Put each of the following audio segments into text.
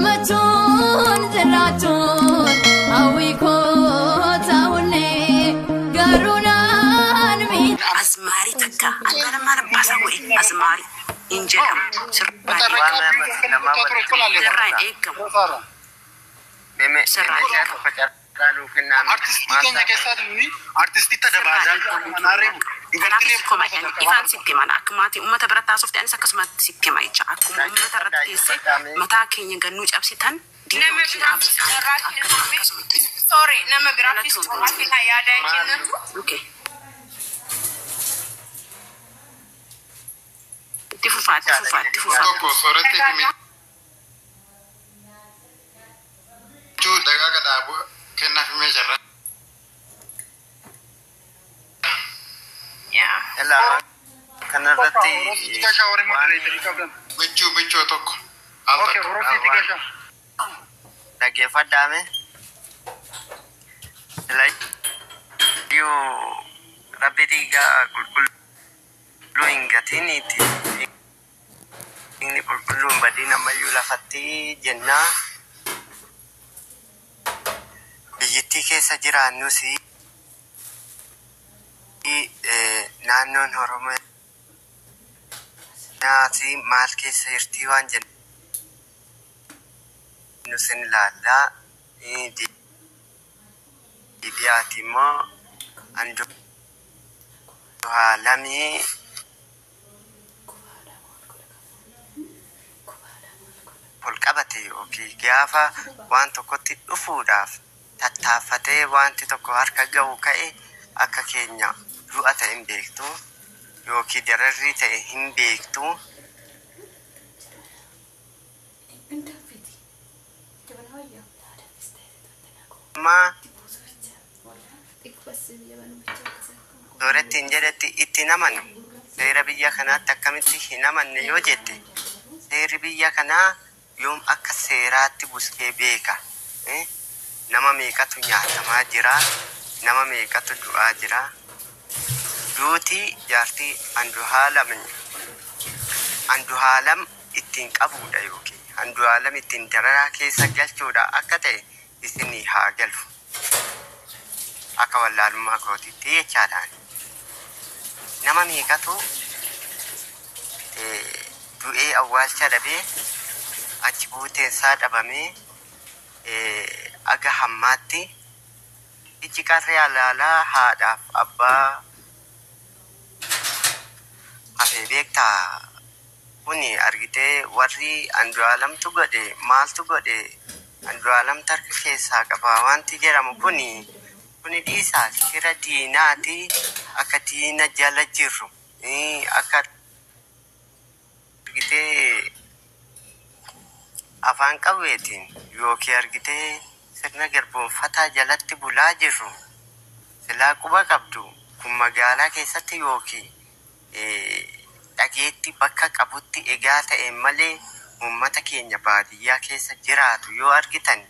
gammachuun jiraatuun hawwii koo ta'uunne garuu naan miidha. Asmaari takka angana maal baasa godhe asmaari hin jedhamu sirraa eegamu. Artistii tadabaasaa manaaribu Kanaafis koma ifaan sitti mana akkumaatii uummata bira taasisuuf ta'anis akkasumatti sitti hima jecha akkuma uummata irratti teessee mataa keenya gannuu cabsitan sorry nama biraafis akka yaada kennatu. Okay. Itti fufaa. tokko soorratti himii dagaa gadhaabu kennaaf himee jirra. Ela kanarratti Tiga shower moderator qabdan. Bichuu tokko. Okay, orofi tiga shower. dhaggeeffadhaame. Yoo rabbi dhiigaa qulqulluu hin gatiniiti. Inni qulqulluun badiin ammayyuu lafatti jennaa. Biyyattii keessa jiraannus naannoon Oromiyaati maal keessa jirti waan jennu sin ilaallaa. Dibiyaati immoo Andu'aalamii ol qabate yookiin gaafa waan tokkotti dhufuudhaaf tattaaffatee wanti tokko harka ga'u ka'e akka keenya du'a ta'e hin beektu yookiin dararrii ta'e hin beektu. Sooretti hin jedhetti itti namanu seera biyya kanaatti akkamitti hin amanne yoo jette seerri biyya kanaa yoom akka seeraatti buskee beeka. Nama meeqatu nyaatamaa jira, nama meeqatu du'aa jira. Duuti jaartii Andu'aalam ittiin qabuudha yookiin Andu'aalam ittiin dararaa keessa galchuudha akka ta'e isinii haa galfu. Akka wallaalummaa kootiitti jechaadhaan. Nama meeqatu du'ee awwaalcha dhabee achi buuteensaa dhabamee aga hammaatti iji qarree alaalaa haadhaaf abbaa hafee beektaa. Kuni argitee warri Andu'aalamtu godhe maaltu godhe Andu'aalam tarka keessaa qabaa wanti jedhamu kuni dhiisaa fira diinaati akka diina jala jirru akka argitee afaan qawweetiin yookiin argitee sirna garboonfataa jalatti bulaa jirru silaa quba qabdu kun magaalaa keessatti yookiin dhageetti bakka qabutti egaa ta'e malee uummata keenya baadiyyaa keessa jiraatu yoo argitan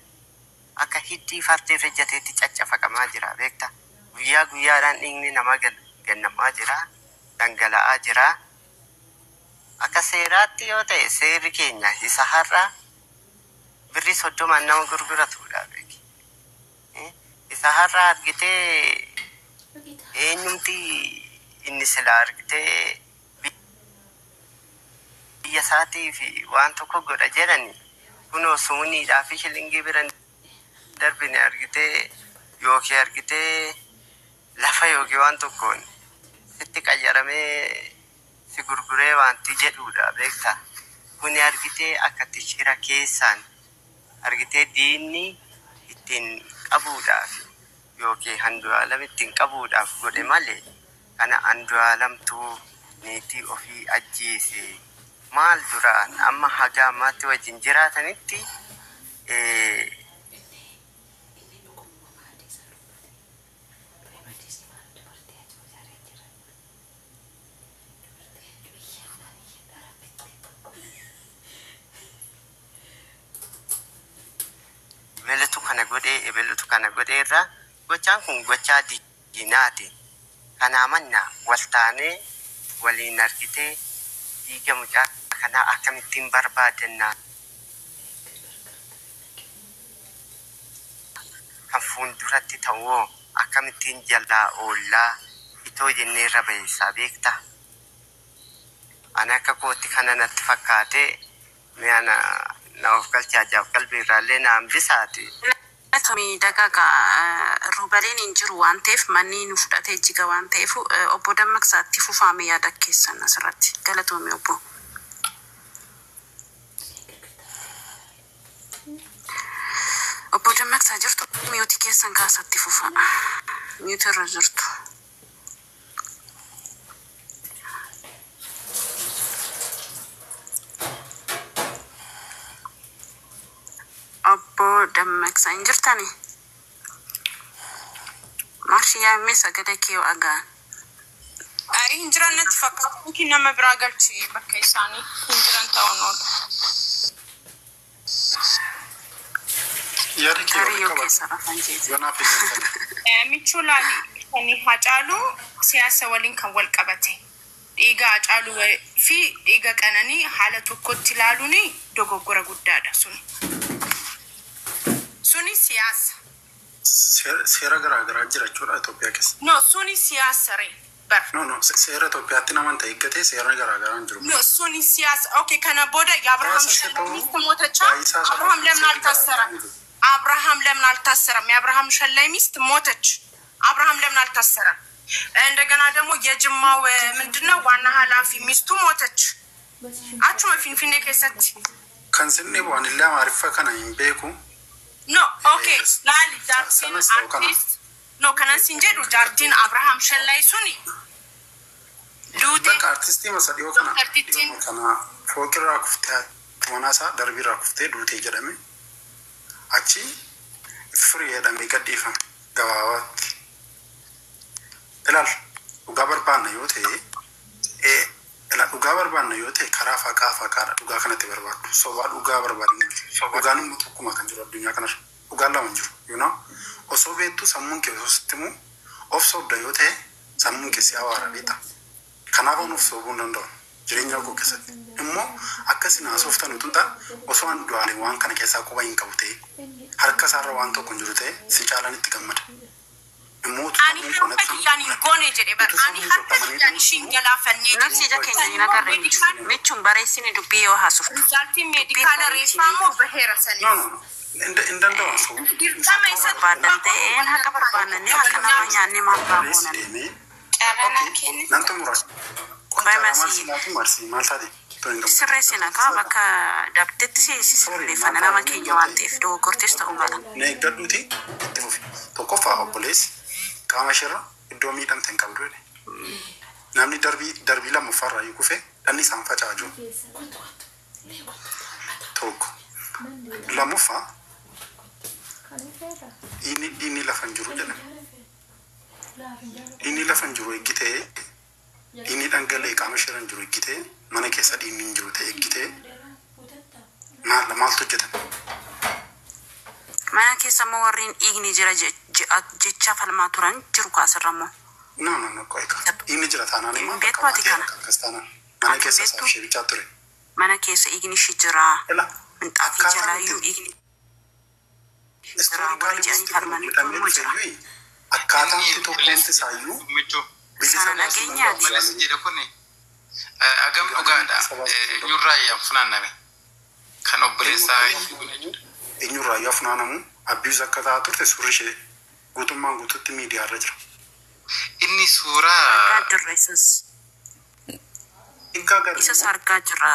akka hiddii fardeef ejjateetti caccafaqamaa jira beekta. Guyyaa guyyaadhaan dhiigni nama gannamaa jira, dhangala'aa jira. Akka seeraatti yoo ta'e seerri keenya isa har'a birri 30 nama gurguratudha beeki. Isa har'a argitee eenyumti inni sila argitee biyya isaatii fi waan tokko godha jedhani kunoo sumuniidhaa fi shilingii biran darbine argitee yookiin argitee lafa yookiin waan tokkoon sitti qayyaramee si gurguree wanti jedhuudha beekta. Kuni argitee akkatti shira keessaan argitee diinni ittiin qabuudhaaf yookiin Andu'aalam ittiin qabuudhaaf godhe malee kana Andu'aalamtuu niitii ofii ajjeese. Maal duraan amma haga ammaatti wajjin jiraatanitti ebelutu kana godhe irraa gochaan kun gochaa diinaati. Kana amanna waltaanee waliin argitee dhiiga mucaa kana akkamittiin barbaadanna fuulduratti ta'uu akkamittiin jalaa oollaa itoo jennee irra baheessaa beekta. Ani akka kootti kana natti fakkaate mi'a na of galchaa jaaf qalbii irraallee na hambisaati. Dagaga rubaleen hin jiru waan ta'eef manni nu fudhatee jiga waan ta'eef obbo Dammaqsaatti fufaame yaada keessan asirratti galatoomii obbo. Obbo Dammaqsaa jirtu mi'ooti keessan kaasatti fufa mi'ooti irra jirtu. Obbo Dammaqsaa hin jirtani? Marshiyaa meesa gada kee agaan. Hin jiran natti fakkaatu ki nama biraa galchi bakka isaanii hin jiran ta'uun oolu. Kariyyoo keessa rafan jeeti. Michuu laali kan Hacaaluu siyaasa waliin kan wal qabate. Dhiiga Hacaaluu fi dhiiga Qananii haala tokkotti ilaaluun dogoggora guddaadha suni. Suni siyaasa. Seera garaa jira jechuudha Itoophiyaa keessa. No, suni siyaasa ree. No, seera Itoophiyaatti naman ta'e eeggatee seera garaa hin jiru. No, suni siyaasa. Okay, kana booda የአብርሃም ሸላይሚስት ሞተች። አብርሃም ለምን አልታሰረም? አብርሃም ለምን አልታሰረም? የአብርሃም ሸላይሚስት ሞተች። አብርሃም ለምን አልታሰረም? እንደገና ደግሞ የጅማው ምንድነው ዋና ኃላፊ ሚስቱ ሞተች። አቹ መፊንፊኔ ከሰት ከንስኔ በዋንላ ማሪፋ ከና ይምቤኩ No, okay. Lali Jartin artist. No, kana sinjeru Jartin Abraham Shelley suni. Dude. Artisti masadiyo kana. Kana fokira kufte manasa darbira kufte dude jedhame. Achi free jedhame gadhiifame gabaabatti. Ilaal dhugaa barbaanna yoo ta'e dhugaa barbaanna yoo ta'e karaa faqaadha dhugaa kanatti barbaaddu sobaa dhugaa barbaadni dhugaan immoo tokkuma kan jiru addunyaa kanarra dhugaan lama jiru you know osoo beektu sammuun kee osoo sittimu of sobda yoo ta'e sammuun kee si hawaara beekta kanaaf of sobuu hin danda'u jireenya koo keessatti immoo akkasii naasoftan utuu ta'an osoo an du'aalee waan kana keessaa quba hin qabu ta'e harka isaarra waan tokko hin jiru ta'e si caalaan itti gammada. Ani harka yani gone jedhe bar ani harka yani shingala fanne nafsi jake ni nagarre michun bareessini dubbii yoo haasoftu rizalti medical refaamo bahera sani indanda wasu dirqama isa baadan ta'een haqa barbaanne haqa nama nyaanne maal nanto muras marsi maltade sirreessina kaa bakka dabdetti sirreeffana nama keenya waan ta'eef dogoggortees ta'uu mala. Ne gadduuti itti fufi tokkoffaa obboleessi qaama ishirra iddoo miidhamte hin qabdu. Namni darbii lammaffaarraa yoo kufe dhanni isaan facaaju. Tokko lammaffaa inni lafa hin jiru jedhama. Inni lafa hin jiru eeggitee inni dhangala'ee qaama ishirra hin jiru eeggitee mana keessa dhiinni hin jiru ta'e eeggitee maaltu hojjetama? Mana keessa immoo warreen dhiigni jira jecha falmaa turan jiru kaasirra immoo. No, qoyka. Inni jira taanaan immoo beektu ati kana. Mana keessa isaa ishee bichaa ture. Mana keessa dhiigni ishee jira. Minxaafii jalaayyuu dhiigni. Warri jedhanii falmanii immoo jira. Akkaataan itti tokkoomti isaayyuu sana dhageenyaati. Agam dhugaadha. Eenyurraa funaanname. Kan obboleessaa eenyurraa funaanamu abbiis akka ta'a turte suurri ishee guutummaan guutuutti miidiyaarra jira. Inni suuraa isas argaa jira.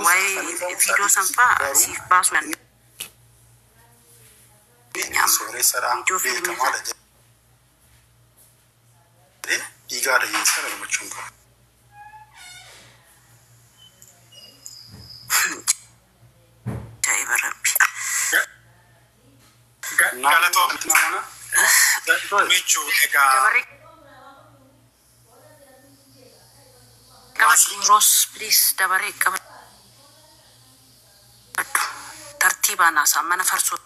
Waa'ee viidiyoo sanfaa siif baasuu danda'a. Sooressadhaa beekamaadha jedhee dhiigaadha jeessa darbachuun qaba. Jaa'iba rabbi. Michuu egaa Ros please dabaree qabadhu. Tartiibaan haasaa mana farsoo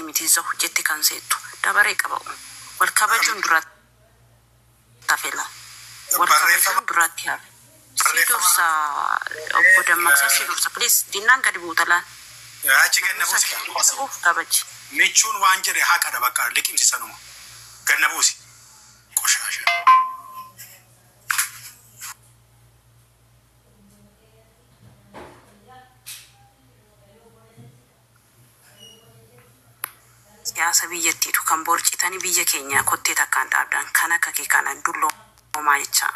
miti zahu jetti kan seettu dabaree qaba'u. Wal kabajuun duraatti tafela. Wal kabajuun duraatti hafe. Si dursa obbo Dammaqsaa si dursa please dinnaan gadi buutalaan. achi ganna buusi kabaji michuun waan jedhe haqadha bakka liqimsisanuma ganna buusi qoshasha siyaasa biyyattiitu kan borcitanii biyya keenya kottee takkaan dhaabdan kan akka kee kana dulloomaa jecha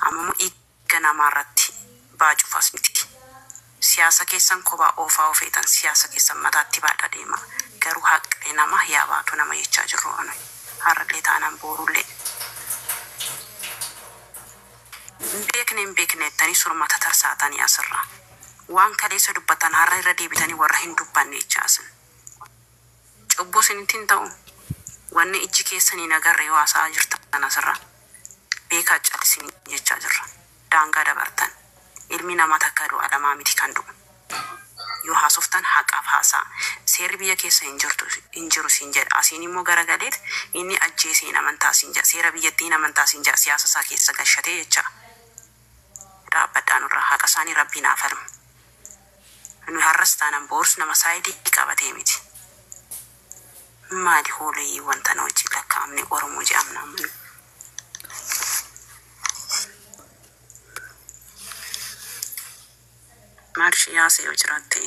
ammoo dhiiga namaarratti baacuufas miti siyaasa keessan kophaa oofaa ofeetan siyaasa keessan mataatti baadha deema garuu haqee nama yaabaatu nama jechaa jirru anu har'allee taanaan boorullee beekne ettanii surmata tarsaatanii asirraa waan kaleessa dubbatan har'a irra deebitanii warra hin dubbanne jechaasin cubbuu sinitiin ta'u wanni ijji keessanii nagarree waasaa jirtan asirra beekaa callisin jechaa jirra daangaa dabartan ilmi namaa takka du'a lamaa miti kan du'u yoo haasoftan haqaaf haasaa seerri biyya keessa hin jiru siin jedha asiin immoo garagaleet inni ajjeeseen amantaa siin jedha seera biyyattiin amantaa siin jedha siyaasa isaa keessa gashatee jecha dhaabbadhaan irraa haqa isaanii rabbiin haa falmu nu har'as taanan boors nama saayidii qabatee miti maali hoolee wanta na wajjin lakkaa'amne oromoo jedhamna manu marshi yaase yoo jiraatte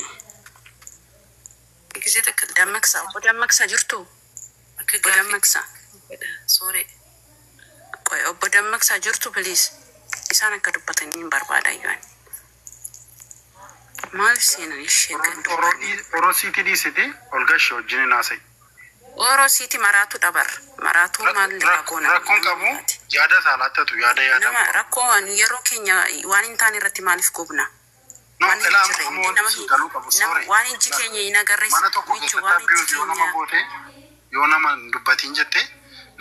dammaqsaa jirtu dammaqsaa soore qoy obbo dammaqsaa jirtu please isaan akka dubbatan hin barbaada iyyaan maal seenan ishee gandu orosiiti dhiisite olgashi wajjin naasai orosiiti maraatu dhabar maraatu maal rakoona rakkoon qabu yaada saalattatu yaada nama rakkoon yeroo keenya waan hin taane irratti maaliif gubna waan ijji keenya hin agarre mana tokko keessatti yoo nama dubbatiin jette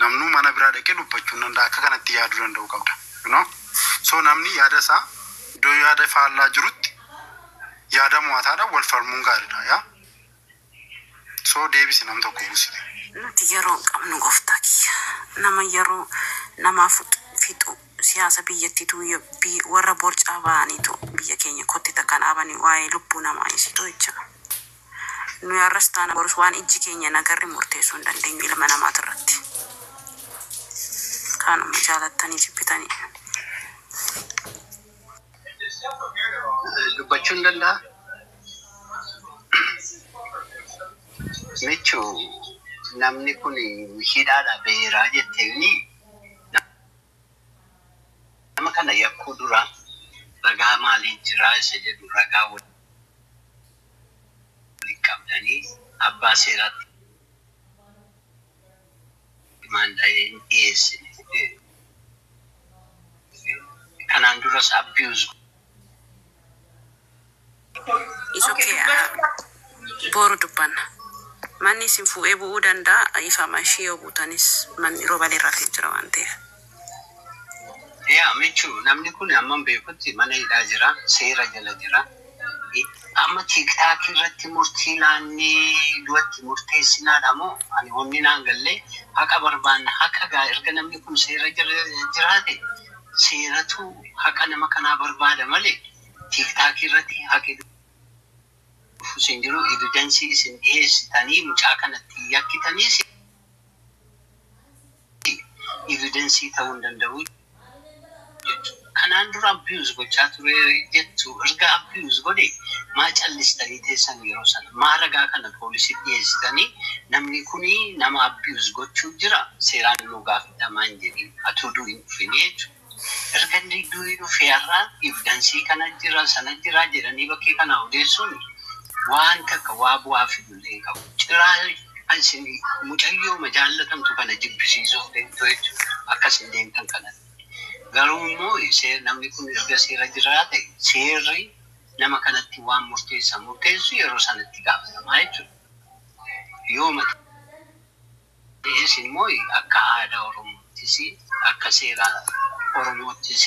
namnu mana biraa dhaqee dubbachuun danda'a akka kanatti yaaduu danda'u qabda so namni yaada isaa iddoo yaada faallaa jirutti yaada mo'ataadha wal falmuun gaariidha yaa so deebisi nam tokko buusite nuti yeroo qabnu gooftaa kiyya nama yeroo namaaf fixu siyaasa biyyattiitu warra borcaa ba'aniitu biyya keenya kotti takkan dhaabanii waa'ee lubbuu namaa isitu jecha nu har'as taana borus waan ijji keenya nagarre murteessuu hin dandeenyu ilma namaatirratti kanuma jaalattanii jibbitanii dubbachuun danda'a michu namni kun hidhaadha beeraa jetteeni nama kana yakkuu dura ragaa maalii jiraa isa jedhu ragaa waliin qabdanii abbaa seeraatti maanda'een dhiyeessine kanaan duras abuse boru dubbanna manni isin fu'ee bu'uu danda'a ifama ishee yoo buutanis manni roba irraa jira waan ta'eef yaa michu namni kun amman beekutti mana hidhaa jira seera jala jira amma tiktaak irratti murtii laannee du'atti murteessinaadha moo ani wanni naan galle haqa barbaanna haqa gaa erga namni kun seera jiraate seeratu haqa nama kanaa barbaada malee tiktaak irratti haqi fusin jiru evidence isin dhiyeessitanii mucaa kanatti yakkitanii evidence ta'uu hin danda'u kanaan dura abuse gochaa ture jettu erga abuse godhe maa callistanii teessan yeroo sana maa ragaa kana poolisitti dhiyeessitanii namni kuni nama abuse gochuu jira seeraan nu gaafatamaa hin jedhin atuu duu hin dhufin jechuudha erga inni durii dhufee har'aa evidence kana jira sana jira jedhanii bakkee kana odeessuun waan takka waa bu'aa fidullee qabu ciraa isin mucayyoo majaallatamtu kana jibbisiisuuf deemtu jechuudha akkasin deemtan kanatti garuu immoo namni kun erga seera jiraate seerri nama kanatti waan murteessu yeroo sanatti gaafatamaa jechuudha yoo ta'es immoo akka aadaa Oromoottis akka seera Oromoottis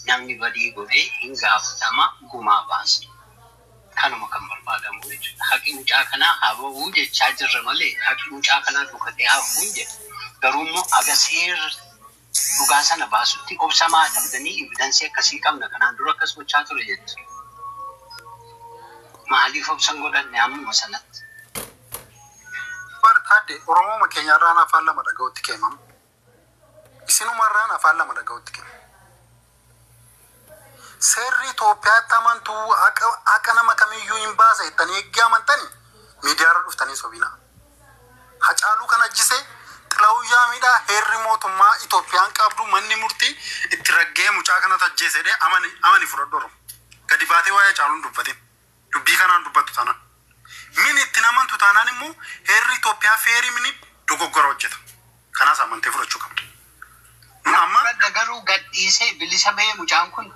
namni badii godhee hin gaafatama gumaa baasa kanuma kan barbaadamu jechuudha haqi mucaa kanaa haba'uu jechaa jirra malee haqi mucaa kanaa dhokatee haba'uu hin jedhu garuu immoo agaseer dhugaa sana baasutti obsamaa dhabdanii evidensii akkasii qabna kanaan dura akkas gochaa ture jettu Maaliif obsan godhanne amma sanatti. Bartaadde Oromoo makeenyarraan afaan lama dhaga'utti keemam. Isinumarraan afaan lama dhaga'utti keemam. Seerri Itoophiyaatti amantuu akka nama kamiyyuu hin baasa jettanii eeggee amantanii miidiyaarra dhuftanii sobina. Hacaaluu kan ajjisee Xilawuyyaa miidhaa heerri mootummaa Itoophiyaan qabdu manni murtii itti raggee mucaa kanatti ajjeesedhe amani fudhadhu Oromoo. Gadi baatee waa'ee Hacaaluun dubbate. Dubbii kanaan dubbattu taanaan. Min itti namantu taanaan immoo heerri Itoophiyaa feerii mini dogoggora hojjeta. Kanaas amantee fudhachuu qabdu. Amma garuu gadhiisee bilisa bahee mucaan kun.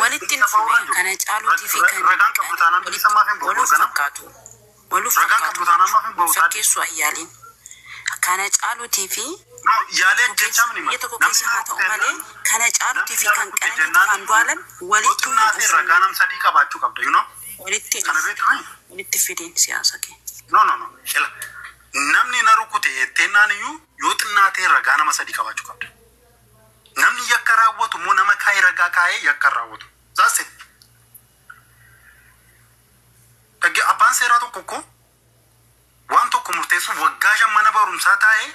Walitti nufume kana Hacaaluutii fi kan ragaan qabdu taanaan bilisa maaf hin waluuf fakkaatu. Waluuf fakkaatu. Fakkeessu ayyaaliin. Kana Hacaaluutii fi yaalee jechaa mini biyya tokko keessa haa ta'u malee kana Hacaaluutii fi kan Qananiitii Andu'aalam walitti nufume. Ragaan sadii qabaachuu qabda, you know? Walitti fideen siyaasa kee. No. Namni na rukute ettennaan iyyuu yoo xinnaatee ragaa nama sadii qabaachuu qabda. Namni yakka raawwatu immoo nama kaa'ee ragaa kaa'ee yakka raawwatu. That's it. Abbaan seeraa tokko waan tokko murteessuuf waggaa 5 mana barumsaa taa'ee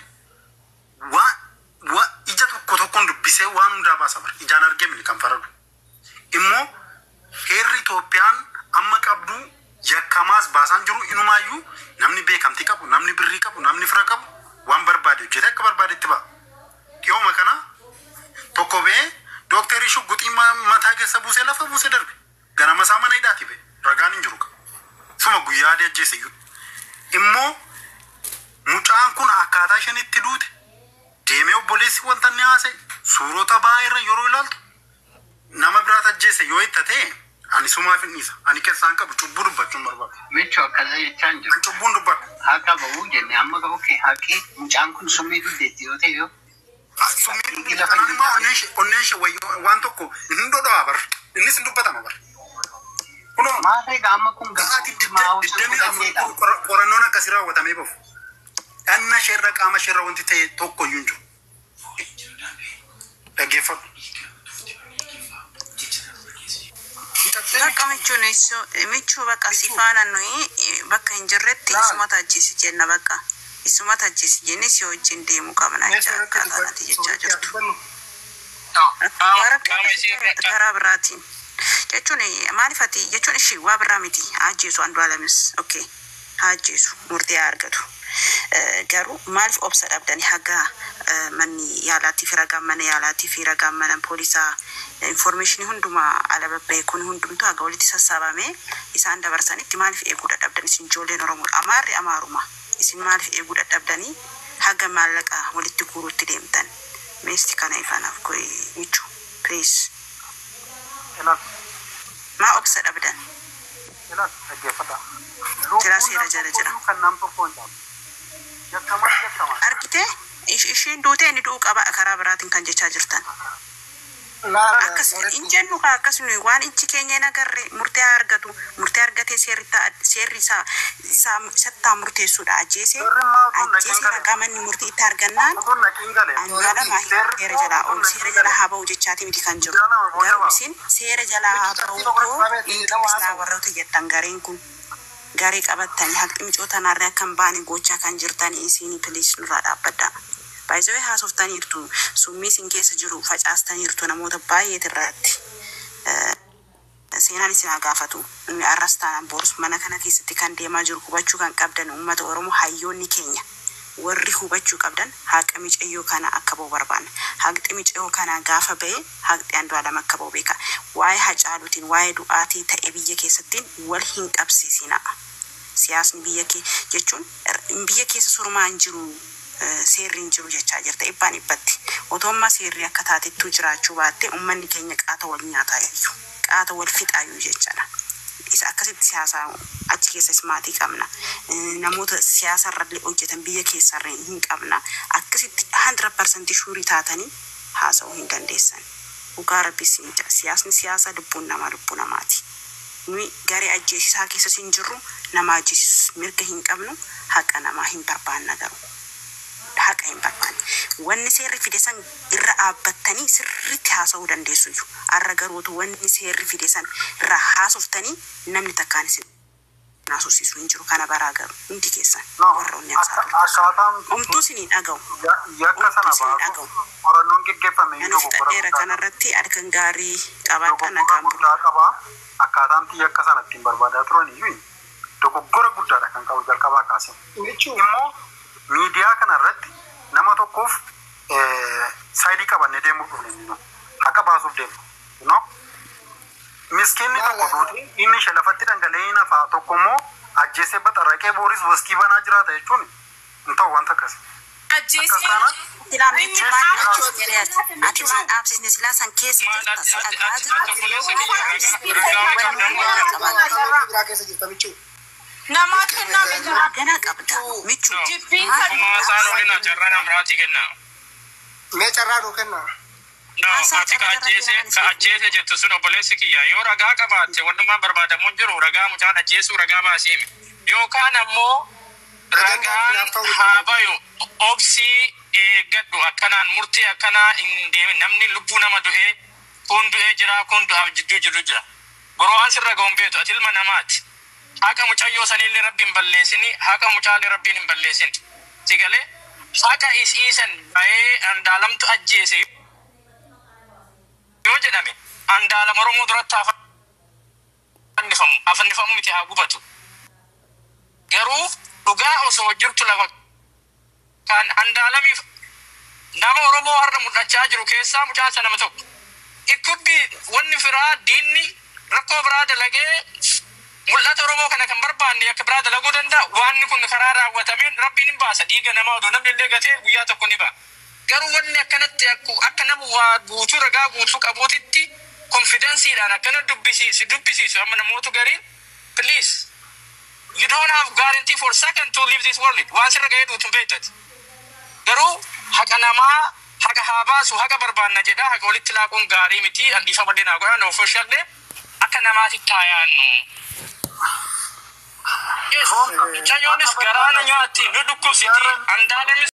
ija tokkoon dubbisee waan hundaa baasa bara. Ijaan argee mini kan faradu. Immoo heerri Itoophiyaan amma qabdu yakkamaas baasaan jiru inumaayyuu namni beekamtii qabu, namni birrii qabu, namni fira qabu waan barbaade hojjete akka barbaadetti ba'a. Dhiyooma kana tokko bee dooktarii shugguxii mataa keessa buusee lafa buusee darbe. Ganama isaa mana hidhaati bee ragaan hin jiru qaba. Suma guyyaa adii ajjeese iyyuu. Immoo mucaan kun akkaataa isheen itti duute deemee obboleessi wanta inni haasa'e suurota baay'eerra yeroo ilaaltu nama biraat ajjeese yoo itti ta'e ani sumaaf hin dhiisa. Ani keessaan qabu cubbuu dubbachuun barbaadu. Michoo akkana jechaan jiru. Cubbuun dubbadhu. Haqa bahuu jenne amma gahu haqee mucaan kun summii duddeetti yoo ta'e yoo. Summii kanaan immoo onneen ishee waan tokko hin dhodhaa bar. Innis hin dubbatama bar. Maafee gaama kun qorannoon akkasii raawwatamee bahu. Dhanna isheerra qaama isheerra wanti ta'e tokko iyyuu hin jiru. Dhaggeeffadhu. Bakka michuu bakka sifaana nuyi bakka hin jirretti isumata ajjeesi jenna bakka. Isumata ajjeesi jenne si wajjin deemuu qabna jecha akkaataa nati jechaa jirtu. Karaa biraatiin. Jechuun maalifati jechuun ishii waa biraa miti ajjeesu Andu'aalamis okay haa ajjeesu murtii haa argatu. Garuu maaliif obsa dhabdanii haga manni yaalaatti fi ragaan mana yaalaatti fi ragaan mana poolisaa information hundumaa ala babbeekuun hundumtu haga walitti sassaabamee isaan dabarsanitti maaliif eeguu dadhabdanii isin ijoolleen Oromoo amaarri amaaruma isin maaliif eeguu dadhabdanii haga maallaqa walitti guuruutti deemtan meesti kana ifanaaf koy michu please. Ma obsa dhabdan. Jira seera jala. Argite ishiin duutee inni du'uu qaba karaa biraatiin kan jechaa jirtan. Akkas hin jennu akkas nuyi waan inchi keenya nagarre murtee argatu murtee argatee seerri isaa sattaa murteessuudha ajjeese ragaa manni murtii itti argannaan Andu'aalama seera jalaa ol seera jalaa haa ba'u jechaati miti kan jiru garuu isin seera jalaa haa ba'u inqisnaa warroota jettan gareen kun garee qabattanii haqi micoota naarree akka hin baane gochaa kan jirtanii isinii piliis nurraa dhaabbadhaa. Baay'ee haasoftaniirtu summii sin keessa jiru facaastaniirtu namoota baay'ee irratti seenaan isin gaafatu inni arrastaan boorus mana kana keessatti kan deemaa jiru hubachuu kan qabdan uummata Oromoo hayyoonni keenya warri hubachuu qabdan haqa miceyyoo kana akka ba'u barbaanna haqi miceyyoo kana gaafa ba'e haqi Andu'aalama akka ba'u beeka waa'ee Hacaaluutiin waa'ee du'aatii ta'e biyya keessatti wal hin qabsiisina siyaasni biyya jechuun biyya keessa surmaan jiru seerri hin jiru jechaa jirta ibbaan ibbatti otomma seerri akka taatettuu jiraachuu baatte uummanni keenya qaata wal nyaataa iyyuu qaata wal fixaayyuu jechaadha. Isa akkasitti siyaasa achi keessas maatii qabna namoota siyaasarrallee hojjetan biyya keessarree hin qabna akkasitti 100% shuurii taatanii haasa'uu hin dandeessan. Dhugaa Rabbii siyaasni siyaasa lubbuun namaati. Nuyi garee ajjeesisaa keessas hin jirru nama ajjeesis mirga hin qabnu haqa namaa hin barbaanna garuu. haqa hin barbaanne. Wanni seerri fide san irra dhaabbattanii sirriitti haasa'uu dandeessu iyyuu. Har'a garuutu wanni seerri fide san irra haasoftanii namni takkaan isin naasofsiisu hin jiru. Kana baraa garu hundi keessan warroonni haasa'an. Homtuu isin dhaga'u. Yakka sana baatu qorannoon geggeeffame Ani fixadheera kanarratti argan gaarii qabaadha nagaan bulu. akkaataan yakka sana ittiin barbaadaa turan iyyuu dogoggora guddaadha kan qabu jalqabaa kaase. Immoo miidiyaa kanarratti nama tokkoof saayidii qabannee deemuu dhufne haqa baasuuf deemu. Miskiinni tokko duuti inni ishee lafatti dhangala'ee nafaa tokko immoo ajjeesee baxarraqee booris waskii banaa jiraata jechuun hin ta'u wanta akkasi. Ati maal dhaabsisne silaa san keessa jirta nama kennaa gana qabda michu mee carraa nuu kennaa. Ati kaajjeese jettu sun obboleessi kiyya yoo ragaa qabaatte wantumaan barbaadamuun jiru ragaa mucaan ajjeesuu ragaa baasiime yookaan ammoo ragaan haa bayu obsii eeggadhu akkanaan murtii akkanaa hin deemin namni lubbuu nama du'ee kun du'ee jira kun du'aaf jidduu jiru jira borowaan sirra ga'uun beetu ati ilma namaati haqa mucayyoo sanillee rabbi hin balleessini haqa mucaallee rabbiin hin balleessin sigalee haqa isiisan ba'ee andaalamtu ajjeese yoo jedhame andaalama Oromoo duratti afannifamu miti haa gubatu garuu dhugaa osoo jirtu lafa kan andaalamiif nama Oromoo har'a mul'achaa jiru keessaa mucaan sana nama tokko ikkubbi wanni firaa diinni rakkoo biraa dalagee mul'ata Oromoo kana kan barbaanne akka biraa dalaguu danda'a waanni kun karaa raawwatameen rabbiin hin baasa dhiiga namaa odoo namni illee gatee guyyaa tokko ni ba'a. Garuu wanni akkanatti akka nama waa guutuu ragaa guutuu qabuutitti konfidensiidhaan akkana dubbisiisu amma namoota gariin please you don't have guarantee for second to leave this world waan sirra ga'ee duutuun beektati garuu haqa namaa haqa haa baasu haqa barbaanna jedha haqa walitti laaquun gaarii miti dhiifa malee naa godhan ofishallee akka namaatti taayaannu. Yes, Chayonis garana nyaati nu dhukkubsiti andaalemi